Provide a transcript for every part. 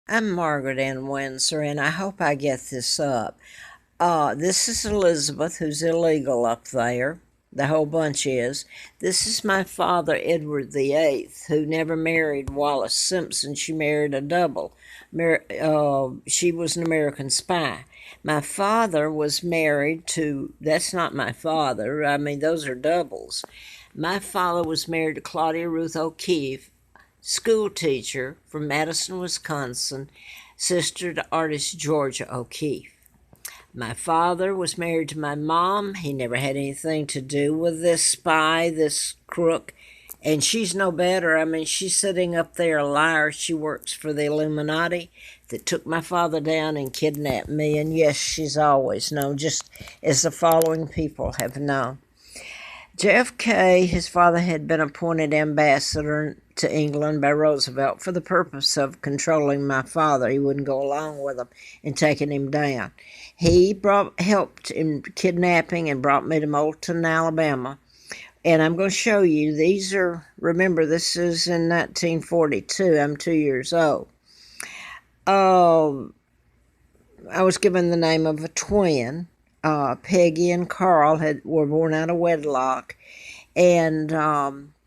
I'm Margaret Ann Windsor, and I hope I get this up. This is Elizabeth, who's illegal up there. The whole bunch is. This is my father, Edward VIII, who never married Wallace Simpson. She married a double. She was an American spy. My father was married to, that's not my father. I mean, those are doubles. My father was married to Claudia Ruth O'Keefe, school teacher from Madison, Wisconsin, sister to artist Georgia O'Keeffe. My father was married to my mom. He never had anything to do with this spy, this crook, and she's no better. I mean, she's sitting up there a liar. She works for the Illuminati that took my father down and kidnapped me, and yes, she's always known, just as the following people have known. JFK, his father, had been appointed ambassador to England by Roosevelt for the purpose of controlling my father. He wouldn't go along with him and taking him down. He helped in kidnapping and brought me to Moulton, Alabama. And I'm going to show you, these are, remember, this is in 1942. I'm 2 years old. I was given the name of a twin. Peggy and Carl were born out of wedlock, and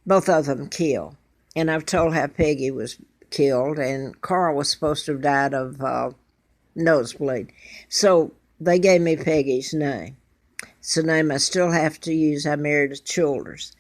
both of them killed. And I've told how Peggy was killed, and Carl was supposed to have died of nosebleed. So they gave me Peggy's name. It's a name I still have to use. I married a Childers.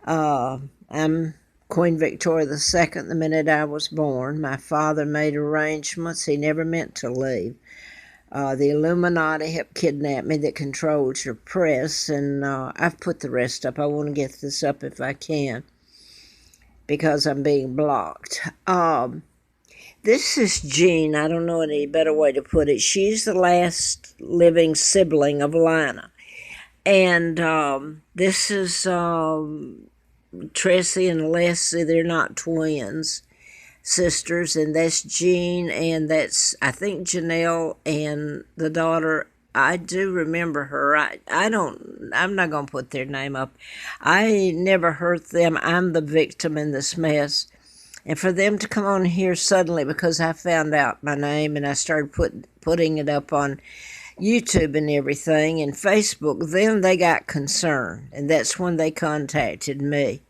I'm Queen Victoria II the minute I was born. My father made arrangements. He never meant to leave. The Illuminati helped kidnap me that controls your press, and I've put the rest up. I want to get this up if I can because I'm being blocked. This is Jean. I don't know any better way to put it. She's the last living sibling of Lina. And this is Tressie and Leslie. They're not twins, sisters, and that's Jean, and that's, I think, Janelle, and the daughter. I do remember her. I'm not going to put their name up. I never hurt them. I'm the victim in this mess. And for them to come on here suddenly because I found out my name and I started putting it up on YouTube and everything and Facebook, then they got concerned, and that's when they contacted me.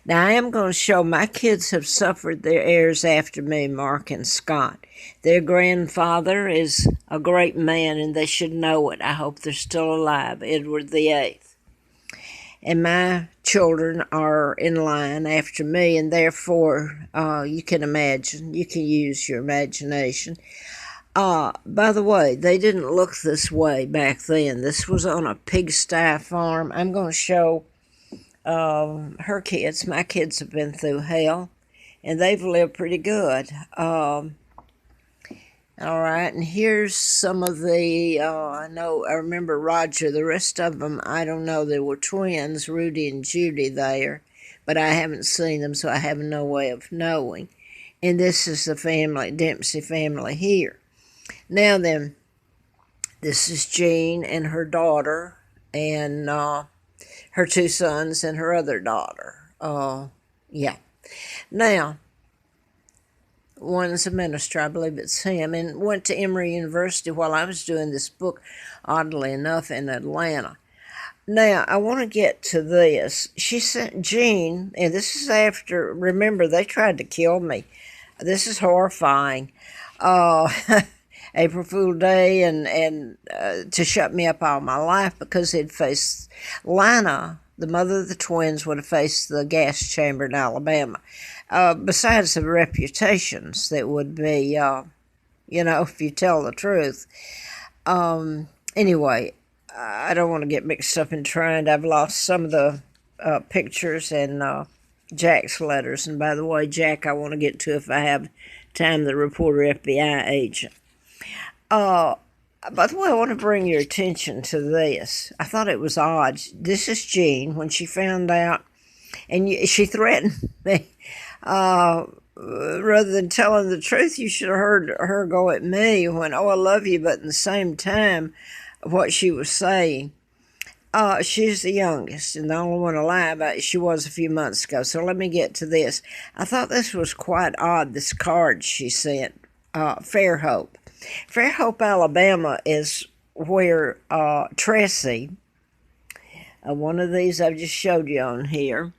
Now, I am going to show my kids have suffered their heirs after me, Mark and Scott. Their grandfather is a great man, and they should know it. I hope they're still alive, Edward VIII. And my children are in line after me, and therefore, you can imagine, you can use your imagination. By the way, they didn't look this way back then. This was on a pigsty farm. I'm going to show her kids. My kids have been through hell, and they've lived pretty good. All right, and here's some of the, I remember Roger. The rest of them, I don't know. They were twins, Rudy and Judy there, but I haven't seen them, so I have no way of knowing. And this is the family, Dempsey family here. Now then, this is Jean and her daughter, and her two sons and her other daughter. Yeah. Now, one's a minister, I believe it's him, and went to Emory University while I was doing this book, oddly enough, in Atlanta. Now, I want to get to this. She sent Jean, and this is after, remember, they tried to kill me. This is horrifying. April Fool Day, and to shut me up all my life because they'd faced Lina, the mother of the twins, would have faced the gas chamber in Alabama. Besides the reputations that would be, if you tell the truth. Anyway, I don't want to get mixed up in trying. I've lost some of the pictures and Jack's letters. And by the way, Jack, I want to get to if I have time, the reporter FBI agent. By the way, I want to bring your attention to this. I thought it was odd. This is Jean when she found out, and she threatened me. Rather than telling the truth, you should have heard her go at me when, I love you, but at the same time, what she was saying. She's the youngest and the only one alive. She was a few months ago. So let me get to this. I thought this was quite odd, this card she sent Fairhope. Fairhope, Alabama is where Tressie, one of these I've just showed you on here,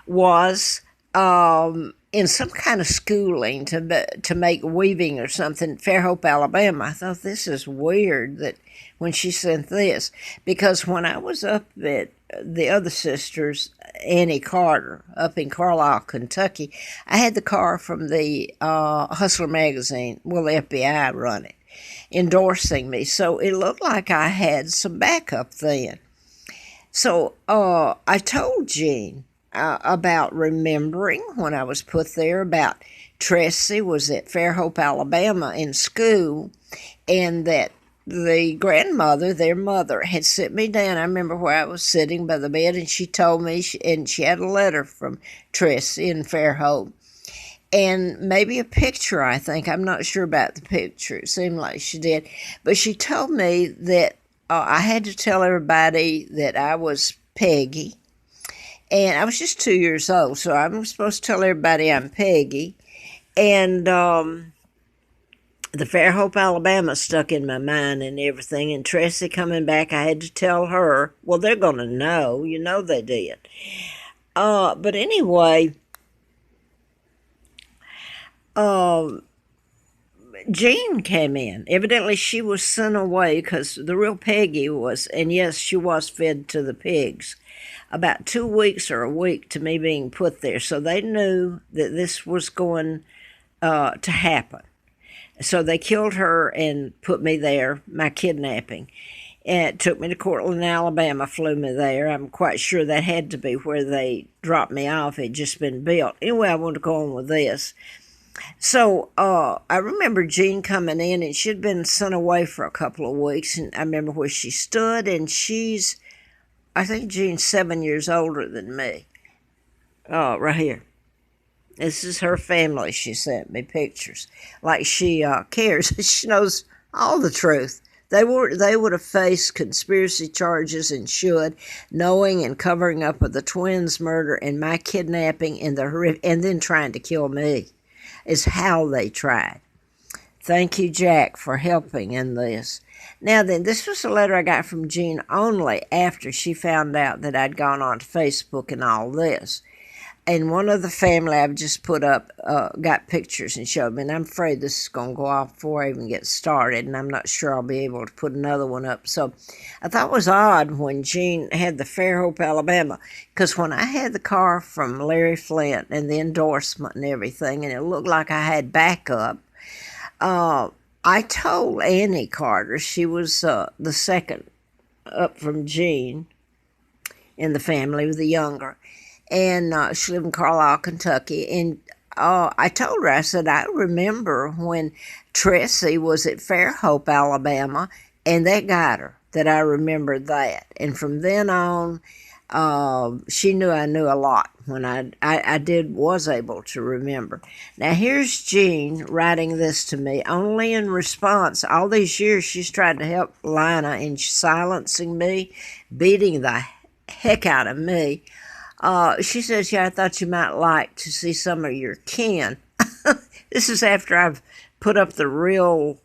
was in some kind of schooling to make weaving or something. Fairhope, Alabama. I thought, this is weird that when she sent this, because when I was up at the other sister's, Annie Carter, up in Carlisle, Kentucky, I had the car from the Hustler magazine. Well, the FBI run it, endorsing me, so it looked like I had some backup then. So I told Jean about remembering when I was put there, about Tressie was at Fairhope, Alabama in school, and that the grandmother, their mother, had sit me down. I remember where I was sitting by the bed, and she told me, and she had a letter from Tressie in Fairhope, and maybe a picture, I think. I'm not sure about the picture. It seemed like she did. But she told me that I had to tell everybody that I was Peggy. And I was just 2 years old, so I'm supposed to tell everybody I'm Peggy. And the Fairhope, Alabama stuck in my mind and everything. And Tressie coming back, I had to tell her. Well, they're going to know. You know they did. But anyway, Jean came in. Evidently, she was sent away because the real Peggy was, and yes, she was fed to the pigs, about 2 weeks or a week to me being put there. So they knew that this was going to happen. So they killed her and put me there, my kidnapping. And it took me to Cortland, Alabama, flew me there. I'm quite sure that had to be where they dropped me off. It had just been built. Anyway, I want to go on with this. So I remember Jean coming in, and she'd been sent away for a couple of weeks. And I remember where she stood, and I think Jean's 7 years older than me. Right here. This is her family. She sent me pictures. Like she cares. She knows all the truth. They would have faced conspiracy charges and should, knowing and covering up of the twins' murder and my kidnapping and then trying to kill me is how they tried. Thank you, Jack, for helping in this. Now then, this was a letter I got from Jean only after she found out that I'd gone on to Facebook and all this. And one of the family I've just put up got pictures and showed me. And I'm afraid this is going to go off before I even get started. And I'm not sure I'll be able to put another one up. So I thought it was odd when Jean had the Fairhope, Alabama. Because when I had the car from Larry Flint and the endorsement and everything, and it looked like I had backup, I told Annie Carter, she was the second up from Jean in the family, with the younger. And she lived in Carlisle, Kentucky. And I told her, I said, I remember when Tressie was at Fairhope, Alabama, and that got her, that I remembered that. And from then on, she knew I knew a lot when I was able to remember. Now, here's Jean writing this to me, only in response. All these years, she's tried to help Lina in silencing me, beating the heck out of me. She says, yeah, I thought you might like to see some of your kin. This is after I've put up the real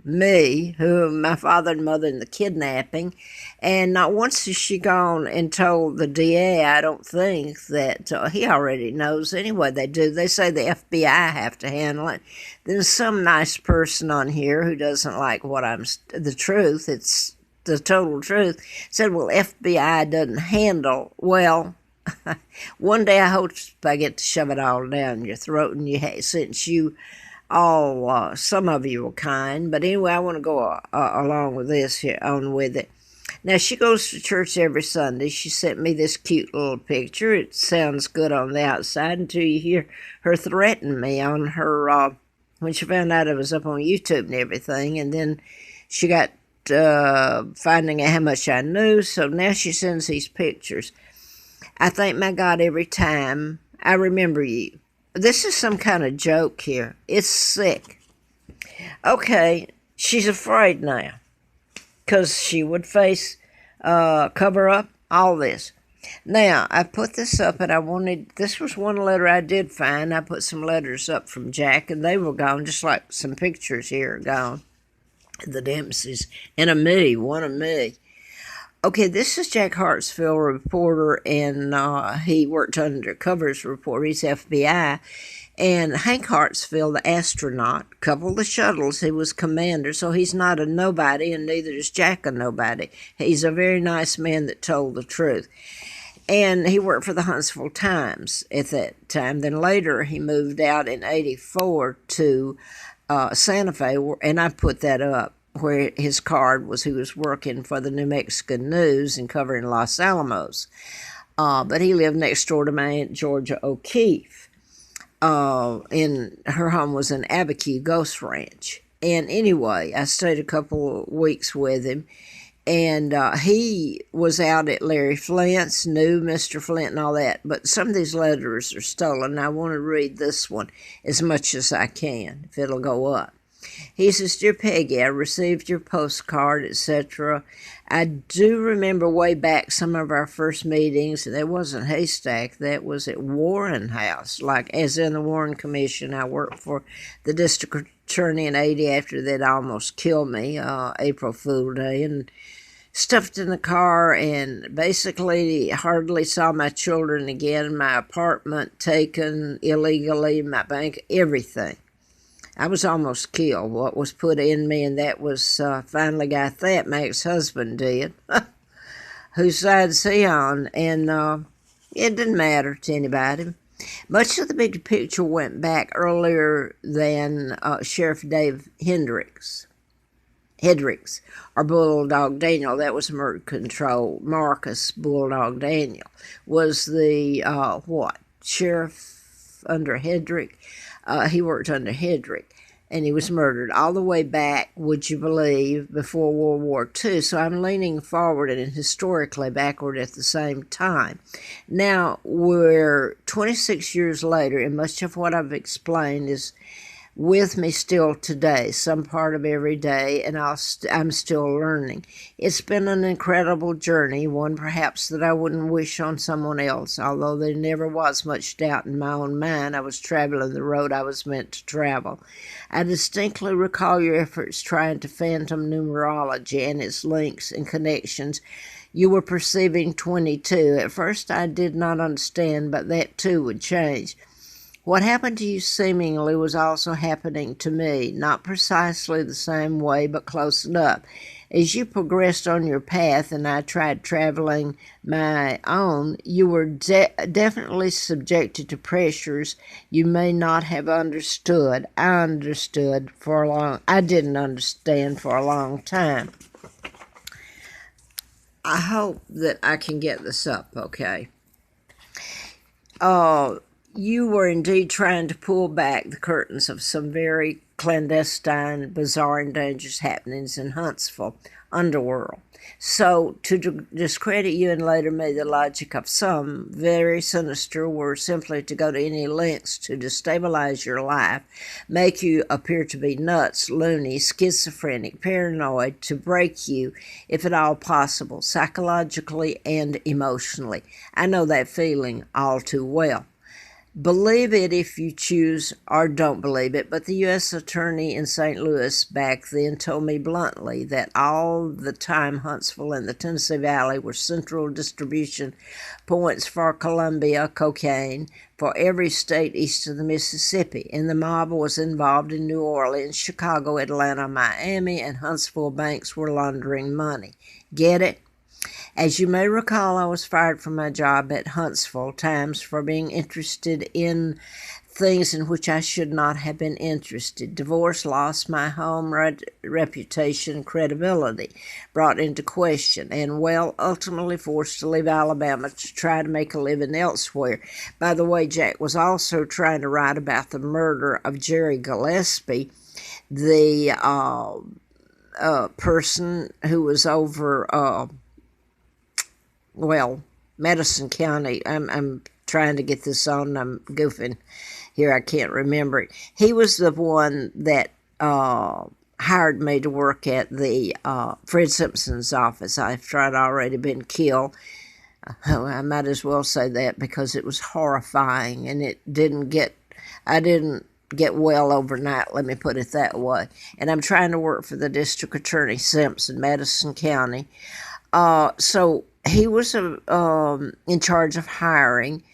me, who my father and mother in the kidnapping. And not once has she gone and told the DA, I don't think, that he already knows. Anyway, they do. They say the FBI have to handle it. There's some nice person on here who doesn't like the truth. It's the total truth. Said, well, FBI doesn't handle. Well, one day I hope I get to shove it all down your throat, and since you all, some of you were kind. But anyway, I want to go along with this here, on with it. Now, she goes to church every Sunday. She sent me this cute little picture. It sounds good on the outside until you hear her threaten me on her, when she found out it was up on YouTube and everything. And then she got finding out how much I knew, so now she sends these pictures. I thank my God every time I remember you. This is some kind of joke here. It's sick. Okay, she's afraid now because she would face cover up all this. Now, I put this up and this was one letter I did find. I put some letters up from Jack and they were gone, just like some pictures here are gone. The Dempseys. And one of me. Okay, this is Jack Hartsfield, reporter, and he worked undercover as a reporter. He's FBI. And Hank Hartsfield, the astronaut, coupled the shuttles. He was commander, so he's not a nobody, and neither is Jack a nobody. He's a very nice man that told the truth. And he worked for the Huntsville Times at that time. Then later he moved out in '84 to Santa Fe, and I put that up where his card was he was working for the New Mexican News and covering Los Alamos. But he lived next door to my Aunt Georgia O'Keefe. And her home was in Abiquiu Ghost Ranch. And anyway, I stayed a couple of weeks with him. And he was out at Larry Flint's, knew Mr. Flint and all that. But some of these letters are stolen. I want to read this one as much as I can, if it'll go up. He says, Dear Peggy, I received your postcard, etc. I do remember way back some of our first meetings. That wasn't Haystack. That was at Warren House, like as in the Warren Commission. I worked for the district attorney in '80 after they'd almost killed me, April Fool Day, and stuffed in the car and basically hardly saw my children again, my apartment taken illegally, my bank, everything. I was almost killed. What was put in me, and that was finally got that. My ex-husband did. Whose side's he on? And it didn't matter to anybody. Much of the big picture went back earlier than Sheriff Dave Hendricks, or Bulldog Daniel. That was murder control. Marcus Bulldog Daniel was the, sheriff under Hedrick. He worked under Hedrick, and he was murdered all the way back, would you believe, before World War II. So I'm leaning forward and historically backward at the same time. Now, we're 26 years later, and much of what I've explained is with me still today, some part of every day, and I'm still learning. It's been an incredible journey, one perhaps that I wouldn't wish on someone else, although there never was much doubt in my own mind I was traveling the road I was meant to travel. I distinctly recall your efforts trying to phantom numerology and its links and connections. You were perceiving 22. At first I did not understand, but that too would change. What happened to you seemingly was also happening to me, not precisely the same way, but close enough. As you progressed on your path and I tried traveling my own, you were definitely subjected to pressures you may not have understood. I didn't understand for a long time. I hope that I can get this up, okay? You were indeed trying to pull back the curtains of some very clandestine, bizarre, and dangerous happenings in Huntsville underworld. So, to discredit you and later me, the logic of some very sinister were simply to go to any lengths to destabilize your life, make you appear to be nuts, loony, schizophrenic, paranoid, to break you, if at all possible, psychologically and emotionally. I know that feeling all too well. Believe it if you choose, or don't believe it, but the U.S. Attorney in St. Louis back then told me bluntly that all the time Huntsville and the Tennessee Valley were central distribution points for Columbia cocaine for every state east of the Mississippi, and the mob was involved in New Orleans, Chicago, Atlanta, Miami, and Huntsville banks were laundering money. Get it? As you may recall, I was fired from my job at Huntsville Times for being interested in things in which I should not have been interested. Divorce, lost my home, reputation, credibility brought into question, and, ultimately forced to leave Alabama to try to make a living elsewhere. By the way, Jack was also trying to write about the murder of Jerry Gillespie, the person who was over... Madison County. I'm trying to get this on. I'm goofing here. I can't remember it. He was the one that hired me to work at the Fred Simpson's office after I'd already been killed. Oh, I might as well say that because it was horrifying, and I didn't get well overnight, let me put it that way. And I'm trying to work for the district attorney, Simpson, Madison County. So he was in charge of hiring,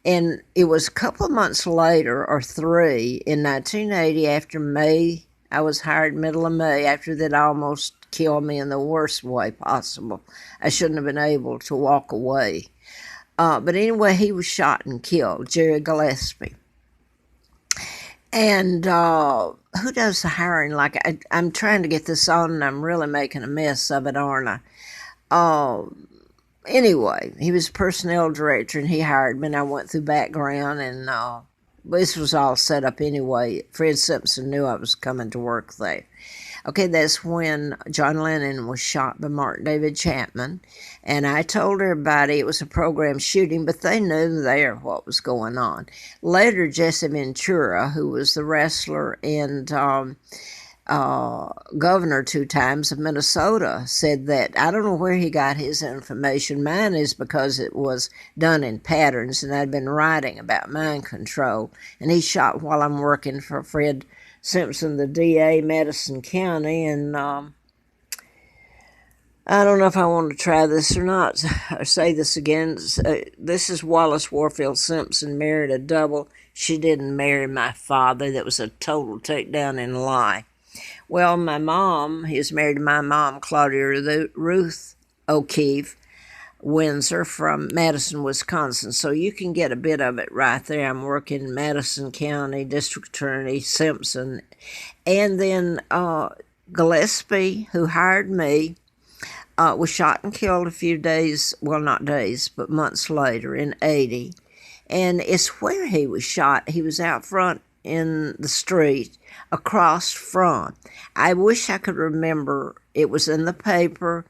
and it was a couple of months later, or three, in 1980, after May. I was hired middle of May. After that, almost killed me in the worst way possible. I shouldn't have been able to walk away. But anyway, he was shot and killed, Jerry Gillespie. And who does the hiring? I'm trying to get this on, and I'm really making a mess of it, aren't I? Anyway, he was personnel director, and he hired me, and I went through background, and this was all set up anyway. Fred Simpson knew I was coming to work there. Okay, that's when John Lennon was shot by Mark David Chapman, and I told everybody it was a program shooting, but they knew there what was going on. Later, Jesse Ventura, who was the wrestler and governor 2 times of Minnesota, said that I don't know where he got his information. Mine is because it was done in patterns, and I'd been writing about mind control, and he shot while I'm working for Fred Simpson, the DA, Madison County, and I don't know if I want to try this or not, or say this again. This is Wallace Warfield Simpson, married a double. She didn't marry my father. That was a total takedown and lie. Well, my mom, he was married to my mom, Claudia Ruth O'Keefe Windsor from Madison, Wisconsin. So you can get a bit of it right there. I'm working in Madison County, District Attorney Simpson. And then Gillespie, who hired me, was shot and killed a few days, well, not days, but months later in 80. And it's where he was shot. He was out front in the street across from. I wish I could remember. It was in the paper,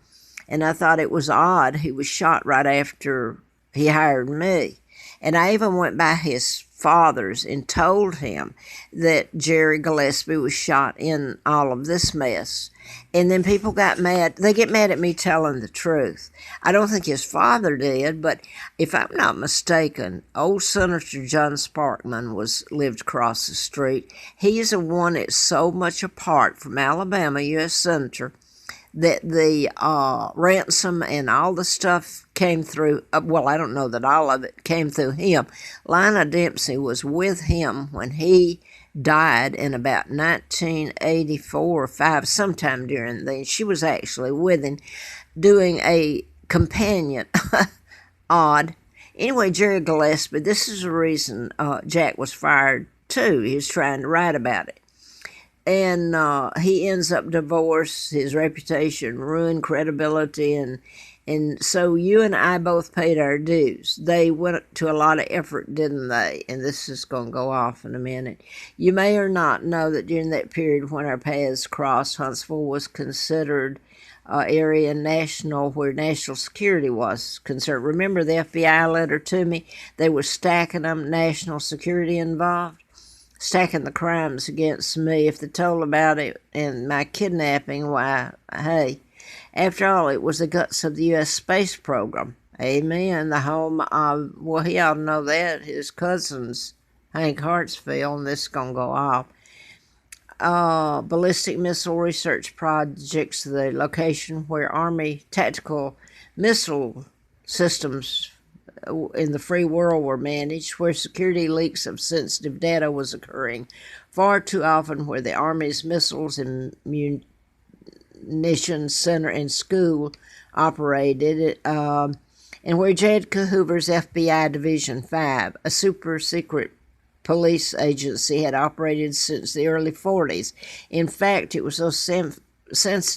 and I thought it was odd. He was shot right after he hired me. And I even went by his father's and told him that Jerry Gillespie was shot in all of this mess. And then people got mad. They get mad at me telling the truth. I don't think his father did, but if I'm not mistaken, old Senator John Sparkman lived across the street. He is the one that's so much apart from Alabama, U.S. Senator, that the ransom and all the stuff came through. Well, I don't know that all of it came through him. Lina Dempsey was with him when he died in about 1984 or 5, sometime during then. She was actually with him doing a companion. Odd. Anyway, Jerry Gillespie, this is the reason Jack was fired too. He was trying to write about it. And he ends up divorced, his reputation ruined, credibility, and so you and I both paid our dues. They went to a lot of effort, didn't they? And this is going to go off in a minute. You may or not know that during that period when our paths crossed, Huntsville was considered area national where national security was concerned. Remember the FBI letter to me? They were stacking them, national security involved, stacking the crimes against me. If they told about it and my kidnapping, why, hey, after all, it was the guts of the U.S. space program. Amen. The home of, well, he ought to know that, his cousins, Hank Hartsfield, and this is going to go off. Ballistic missile research projects, the location where Army tactical missile systems in the free world were managed, where security leaks of sensitive data was occurring far too often, where the Army's missiles and munitions center and school operated, and where J. Edgar Hoover's FBI Division 5, a super secret police agency, had operated since the early 40s. In fact, it was so sensitive